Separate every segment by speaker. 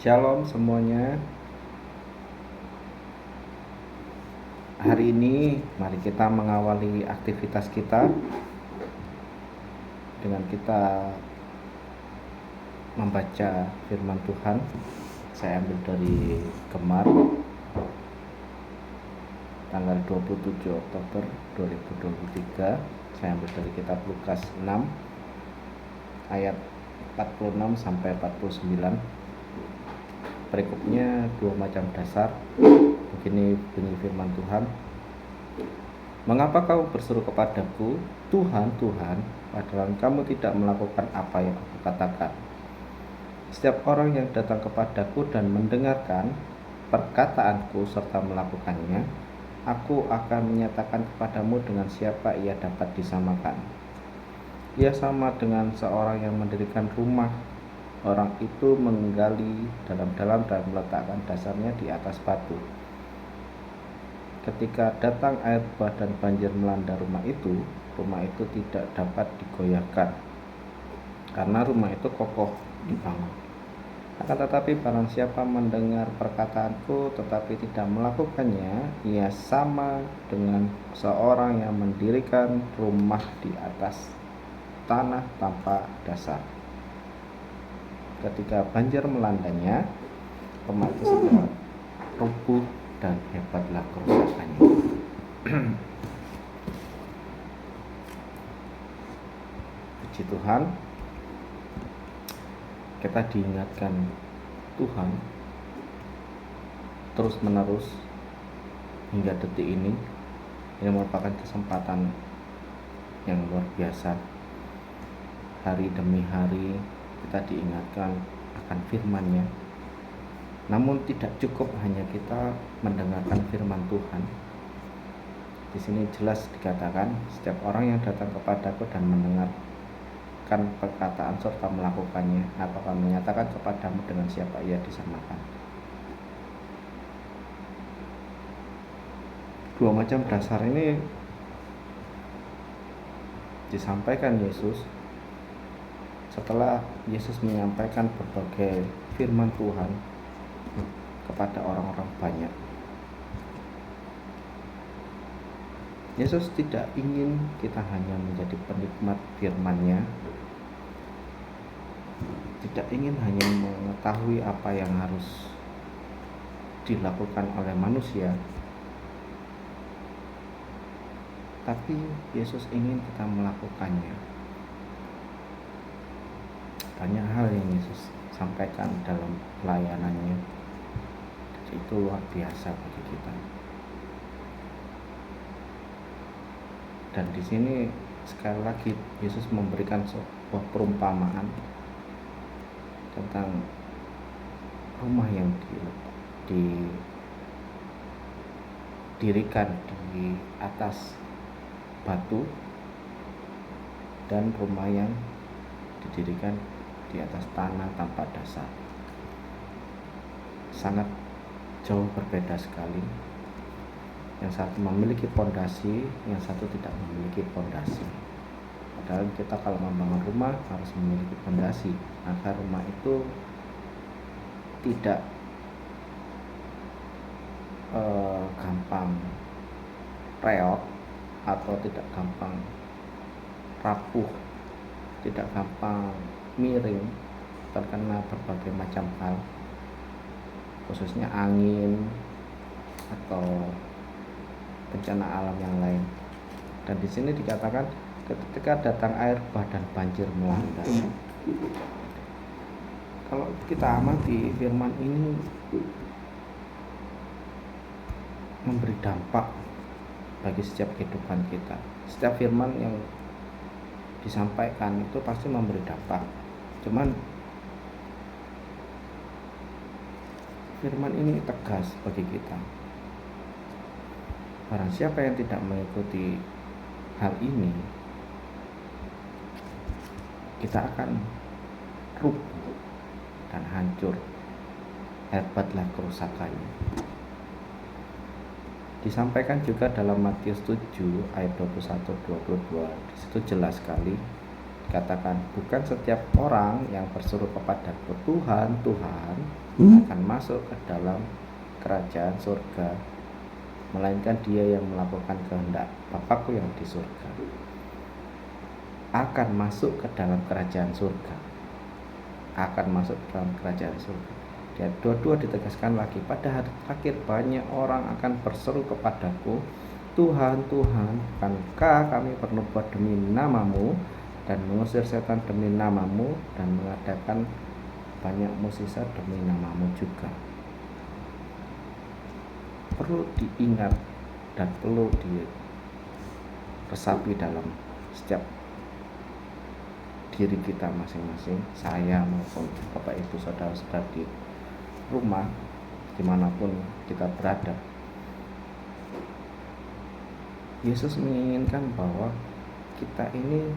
Speaker 1: Shalom semuanya. Hari ini mari kita mengawali aktivitas kita dengan kita membaca firman Tuhan. Saya ambil dari Gemar tanggal 27 Oktober 2023. Saya ambil dari kitab Lukas 6 ayat 46 sampai 49. Berikutnya dua macam dasar. Begini bunyi firman Tuhan. Mengapa kamu berseru kepadaku, Tuhan, Tuhan, padahal kamu tidak melakukan apa yang aku katakan? Setiap orang yang datang kepadaku dan mendengarkan perkataanku serta melakukannya, aku akan menyatakan kepadamu dengan siapa ia dapat disamakan. Ia sama dengan seorang yang mendirikan rumah. Orang itu menggali dalam-dalam dan meletakkan dasarnya di atas batu. Ketika datang air bah dan banjir melanda rumah itu tidak dapat digoyahkan, karena rumah itu kokoh dibangun. Akan tetapi barang siapa mendengar perkataanku tetapi tidak melakukannya, ia sama dengan seorang yang mendirikan rumah di atas tanah tanpa dasar. Ketika banjir melandanya, rumah itu segera rubuh dan hebatlah kerusakannya. Puji Tuhan, kita diingatkan Tuhan terus menerus hingga detik ini. Ini merupakan kesempatan yang luar biasa. Hari demi hari kita diingatkan akan firman-Nya. Namun tidak cukup hanya kita mendengarkan firman Tuhan. Di sini jelas dikatakan setiap orang yang datang kepadaku dan mendengarkan perkataan serta melakukannya, aku akan menyatakan kepadamu dengan siapa ia disamakan. Dua macam dasar ini disampaikan Yesus setelah Yesus menyampaikan berbagai firman Tuhan kepada orang-orang banyak. Yesus tidak ingin kita hanya menjadi penikmat firman-Nya, tidak ingin hanya mengetahui apa yang harus dilakukan oleh manusia, tapi Yesus ingin kita melakukannya. Banyak hal yang Yesus sampaikan dalam pelayanannya, itu luar biasa bagi kita. Dan di sini sekali lagi Yesus memberikan sebuah perumpamaan tentang rumah yang didirikan di atas batu dan rumah yang didirikan di atas tanah tanpa dasar. Sangat jauh berbeda sekali. Yang satu memiliki pondasi, yang satu tidak memiliki pondasi. Padahal kita kalau membangun rumah harus memiliki pondasi agar rumah itu tidak gampang reot atau tidak gampang rapuh, tidak gampang miring terkena berbagai macam hal, khususnya angin atau bencana alam yang lain. Dan di sini dikatakan ketika datang air bah dan banjir melanda. Kalau kita amati firman ini memberi dampak bagi setiap kehidupan kita. Setiap firman yang disampaikan itu pasti memberi dampak. Cuman firman ini tegas bagi kita. Barang siapa yang tidak mengikuti hal ini, kita akan rubuh dan hancur. Hebatlah kerusakannya. Disampaikan juga dalam Matius 7 ayat 21-22. Di situ jelas sekali dikatakan, bukan setiap orang yang berseru kepadaku Tuhan, Tuhan, akan masuk ke dalam kerajaan surga, melainkan dia yang melakukan kehendak Bapakku yang di surga akan masuk ke dalam kerajaan surga. Akan masuk ke dalam kerajaan surga. Dan dua-dua ditegaskan lagi, pada hari terakhir banyak orang akan berseru kepadaku, Tuhan, Tuhan, bukankah kami bernubuat demi namamu dan mengusir setan demi namamu dan mengadakan banyak mukjizat demi namamu juga. Perlu diingat dan perlu diresapi dalam setiap diri kita masing-masing, saya maupun Bapak Ibu saudara-saudara di rumah, dimanapun kita berada. Yesus menginginkan bahwa kita ini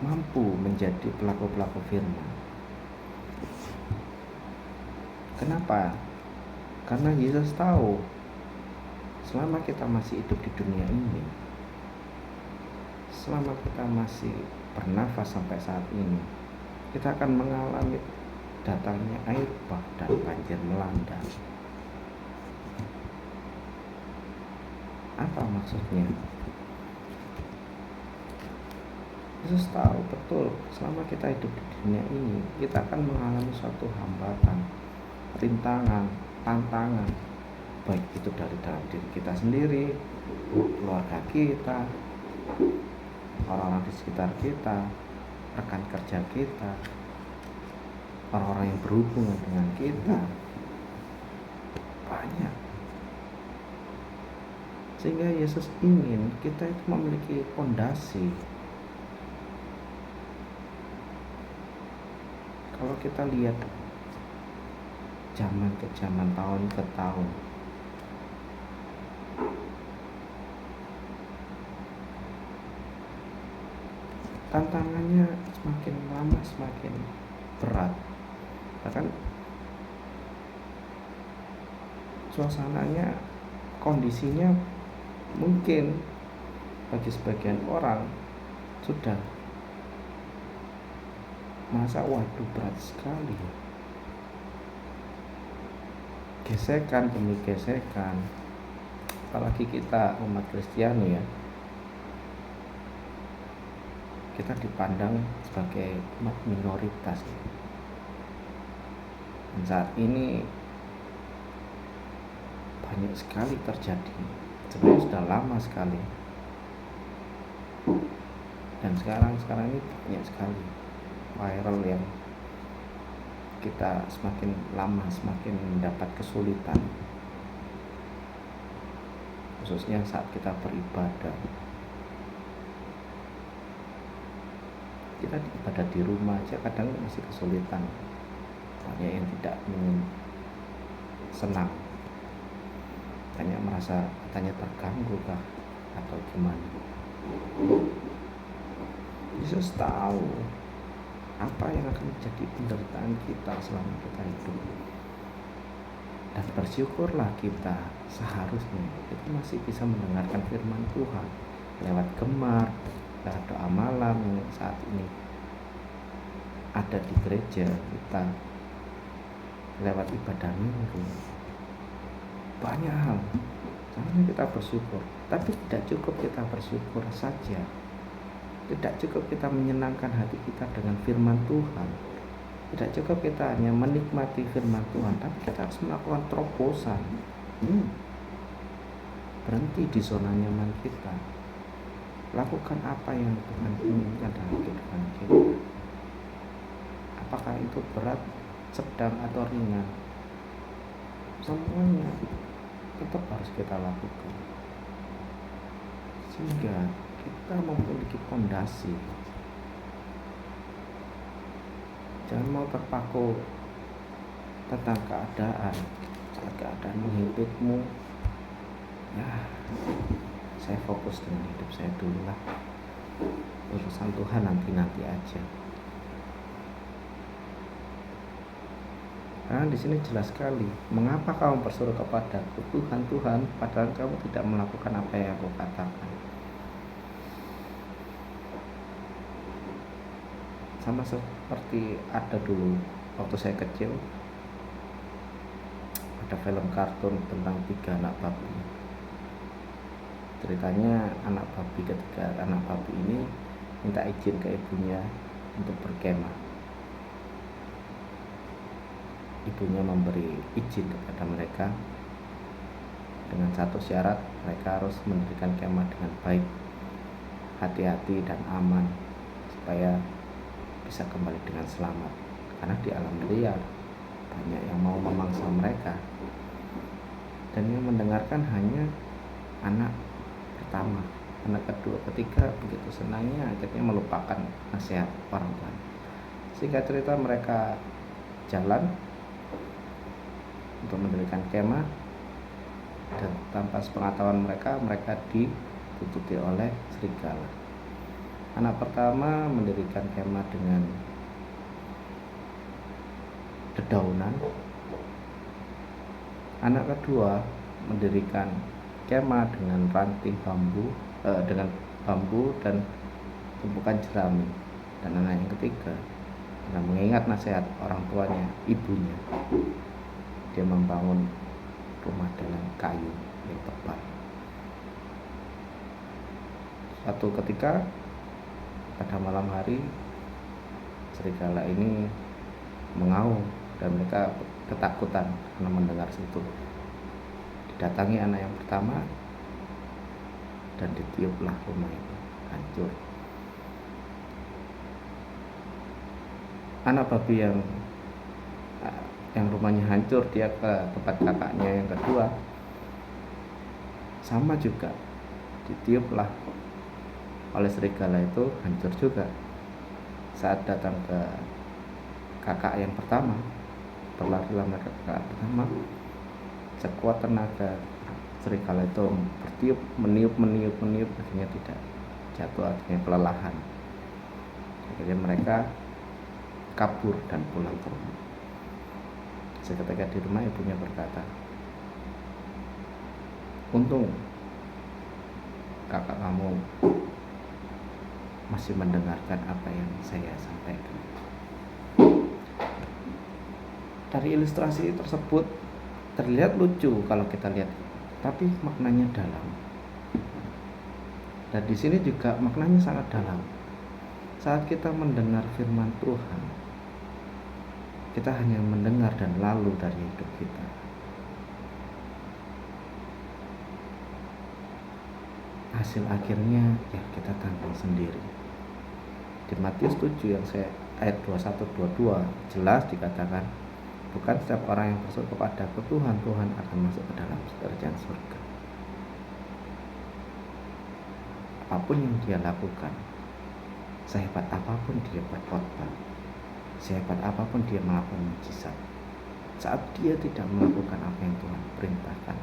Speaker 1: mampu menjadi pelaku-pelaku firman. Kenapa? Karena Yesus tahu selama kita masih hidup di dunia ini, selama kita masih bernafas sampai saat ini, kita akan mengalami datangnya air bah dan banjir melanda. Apa maksudnya? Yesus tahu betul selama kita hidup di dunia ini, kita akan mengalami suatu hambatan, rintangan, tantangan, baik itu dari dalam diri kita sendiri, keluarga kita, orang-orang di sekitar kita, rekan kerja kita, orang-orang yang berhubungan dengan kita, banyak. Sehingga Yesus ingin kita itu memiliki fondasi. Kalau kita lihat zaman ke zaman, tahun ke tahun, tantangannya semakin lama semakin berat. Bahkan suasananya, kondisinya mungkin bagi sebagian orang sudah masa waduh berat sekali, gesekan demi gesekan. Apalagi kita umat Kristiani ya, kita dipandang sebagai umat minoritas. Dan saat ini banyak sekali terjadi, sebenarnya sudah lama sekali, dan sekarang ini banyak sekali viral yang kita semakin lama semakin mendapat kesulitan, khususnya saat kita beribadah. Kita ibadah di rumah aja kadang masih kesulitan, banyak yang tidak senang, banyak merasa katanya terganggu kah atau gimana. Yesus tahu apa yang akan menjadi penderitaan kita selama kita hidup, dan bersyukurlah kita seharusnya kita masih bisa mendengarkan firman Tuhan lewat gemar, lewat doa malam yang saat ini ada di gereja kita, lewat ibadah minggu. Banyak hal seharusnya kita bersyukur, tapi tidak cukup kita bersyukur saja. Tidak cukup kita menyenangkan hati kita dengan firman Tuhan. Tidak cukup kita hanya menikmati firman Tuhan, tapi kita harus melakukan terobosan. Berhenti di zona nyaman kita. Lakukan apa yang Tuhan inginkan dalam kehidupan kita. Apakah itu berat, sedang, atau ringan, semuanya tetap harus kita lakukan, sehingga kita memiliki fondasi. Jangan mau terpaku tentang keadaan. Saat keadaan menghidupmu, ya saya fokus dengan hidup saya dulu lah, urusan Tuhan nanti aja. Karena di sini jelas sekali, mengapa kamu berseru kepadaku, Tuhan, Tuhan, padahal kamu tidak melakukan apa yang aku katakan. Sama seperti ada dulu waktu saya kecil ada film kartun tentang 3 anak babi. Ceritanya ketika anak babi ini minta izin ke ibunya untuk berkemah. Ibunya memberi izin kepada mereka dengan satu syarat, mereka harus mendirikan kemah dengan baik, hati-hati dan aman, supaya bisa kembali dengan selamat. Karena di alam liar banyak yang mau memangsa mereka, dan yang mendengarkan hanya anak pertama. Anak kedua, ketiga begitu senangnya akhirnya melupakan nasihat orang tua. Singkat cerita, mereka jalan untuk mendirikan kemah, dan tanpa sepengetahuan mereka dibuntuti oleh serigala. Anak pertama mendirikan kemah dengan dedaunan. Anak kedua mendirikan kemah dengan ranting bambu, dengan bambu dan tumpukan jerami. Dan anak yang ketiga, karena mengingat nasihat orang tuanya, ibunya, dia membangun rumah dengan kayu yang tebal. Suatu ketika pada malam hari, serigala ini mengaum dan mereka ketakutan karena mendengar situ. Didatangi anak yang pertama dan ditiuplah rumah itu hancur. Anak babi yang rumahnya hancur, dia ke tempat kakaknya yang kedua, sama juga ditiuplah oleh serigala, itu hancur juga. Saat datang ke kakak yang pertama, berlarilah mereka ke kakak pertama. Sekuat tenaga serigala itu meniup, akhirnya tidak jatuh, akhirnya kelelahan. Akhirnya mereka kabur dan pulang ke rumah. Seketika di rumah, ibunya berkata, "Untung kakak kamu masih mendengarkan apa yang saya sampaikan." Dari ilustrasi tersebut terlihat lucu kalau kita lihat, tapi maknanya dalam. Dan di sini juga maknanya sangat dalam. Saat kita mendengar firman Tuhan, kita hanya mendengar dan lalu dari hidup kita. Hasil akhirnya ya kita tanggung sendiri. Di Matius 7 yang ayat 21-22 jelas dikatakan, bukan setiap orang yang berseru kepadaku Tuhan, Tuhan akan masuk ke dalam kerajaan surga. Apapun yang dia lakukan, sehebat apapun dia berkhotbah, sehebat apapun dia melakukan mujizat, saat dia tidak melakukan apa yang Tuhan perintahkan,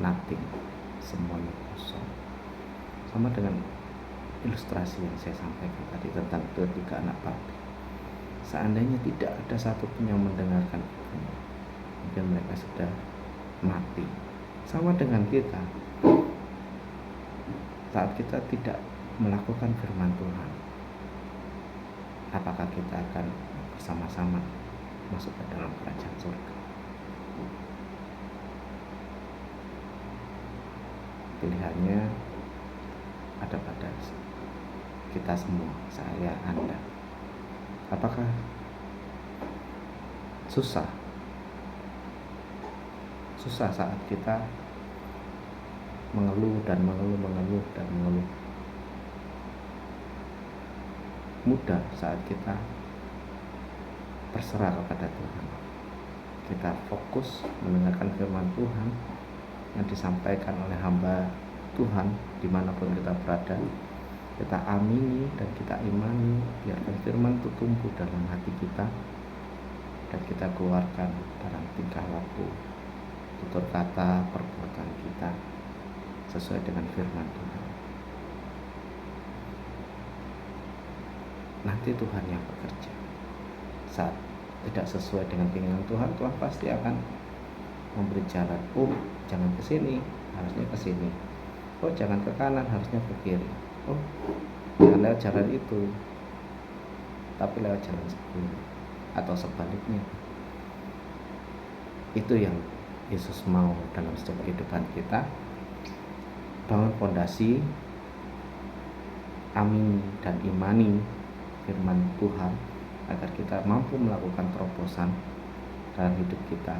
Speaker 1: nothing, semuanya kosong. Sama dengan ilustrasi yang saya sampaikan tadi tentang 3 anak babi. Seandainya tidak ada satupun yang mendengarkan ibunya, mungkin mereka sudah mati. Sama dengan kita, saat kita tidak melakukan firman Tuhan, apakah kita akan bersama-sama masuk ke dalam kerajaan surga? Pilihannya ada pada kita semua, saya, Anda. Apakah susah saat kita mengeluh dan mengeluh, mudah saat kita berserah kepada Tuhan, kita fokus mendengarkan firman Tuhan yang disampaikan oleh hamba Tuhan dimanapun kita berada, kita amini dan kita imani, biarkan firman itu tumbuh dalam hati kita dan kita keluarkan dalam tingkah laku, tutur kata, perbuatan kita sesuai dengan firman Tuhan. Nanti Tuhan yang bekerja. Saat tidak sesuai dengan keinginan Tuhan, Tuhan pasti akan memberi jalan. Oh, jangan ke sini, harusnya ke sini. Oh, jangan ke kanan, harusnya ke kiri. Oh, jangan lewat jalan itu, tapi lewat jalan sebelumnya. atau sebaliknya. Itu yang Yesus mau dalam setiap kehidupan kita. Bangun fondasi, amini dan imani firman Tuhan agar kita mampu melakukan terobosan dalam hidup kita.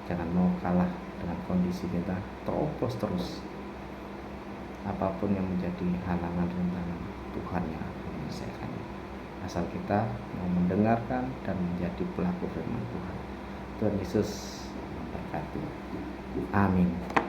Speaker 1: Jangan mau kalah dengan kondisi kita, terobos terus apapun yang menjadi halangan rintangan. Tuhan yang akan menyelesaikannya, asal kita mau mendengarkan dan menjadi pelaku firman Tuhan. Tuhan Yesus memberkati. Amin.